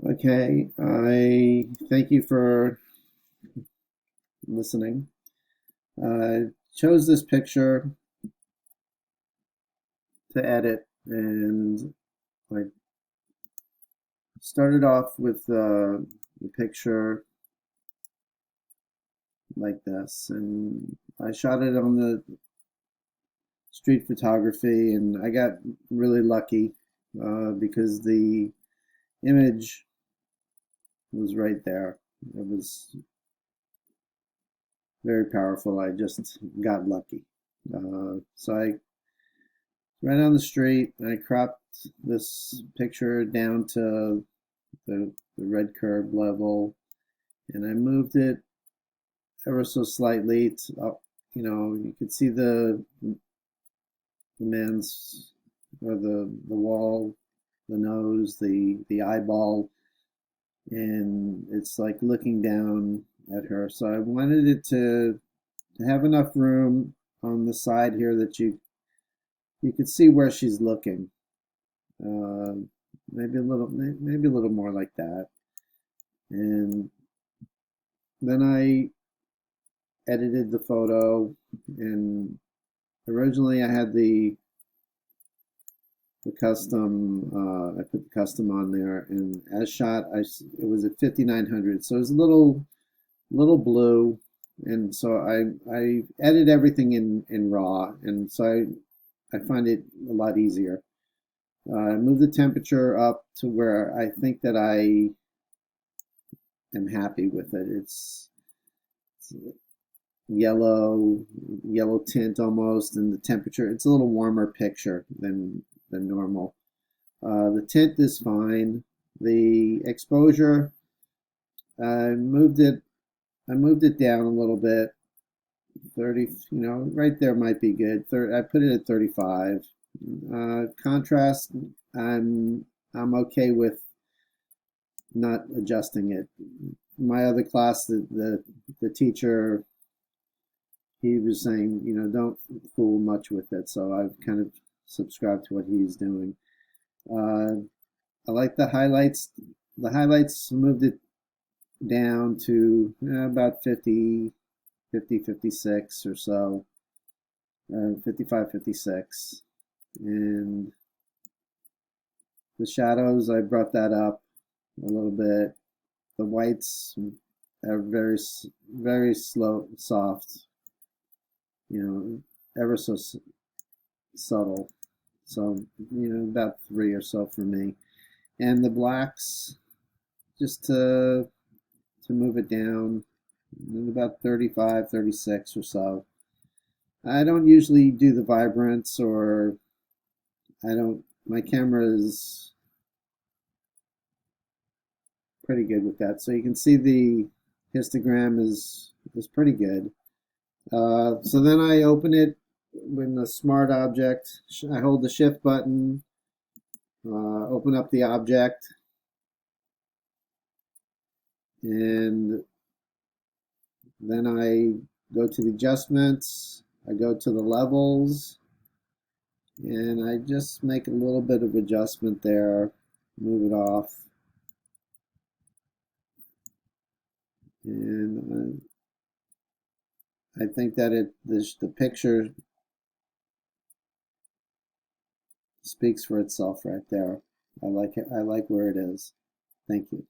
Okay, I thank you for listening. I chose this picture to edit, and I started off with the picture like this, and I shot it on the street photography, and I got really lucky because the image was right there. It was very powerful. I just got lucky. So I right on the street. I cropped this picture down to the red curb level, and I moved it ever so slightly. You could see the man's or the wall, the nose, the eyeball, and it's like looking down at her. So I wanted it to have enough room on the side here that you could see where she's looking. Uh, maybe a little more like that. And then I edited the photo, and originally I had the custom. I put the custom on there, and as shot, it was at 5900, so it was a little blue, and so I edit everything in RAW, and so I find it a lot easier. I move the temperature up to where I think that I am happy with it. It's yellow, yellow tint almost, and the temperature, it's a little warmer picture than normal. The tint is fine. The exposure, I moved it, I moved it down a little bit. 30, right there might be good. I put it at 35. Contrast, I'm I'm okay with not adjusting it. My other class, the teacher, he was saying, don't fool much with it. So I've kind of subscribed to what he's doing. Uh, I like the highlights. The highlights moved it down to about 50, 50, 56 or so, 55, 56. And the shadows, I brought that up a little bit. The whites are very slow, soft, ever so subtle. So, about three or so for me. And the blacks, just to move it down, about 35, 36 or so. I don't usually do the vibrance, or my camera is pretty good with that. So you can see the histogram is pretty good. So then I open it with the smart object. I hold the shift button, open up the object, and then I go to the adjustments. I go to the levels, and I just make a little bit of adjustment there, move it off, and I think that the picture speaks for itself right there. I like it. I like where it is. Thank you.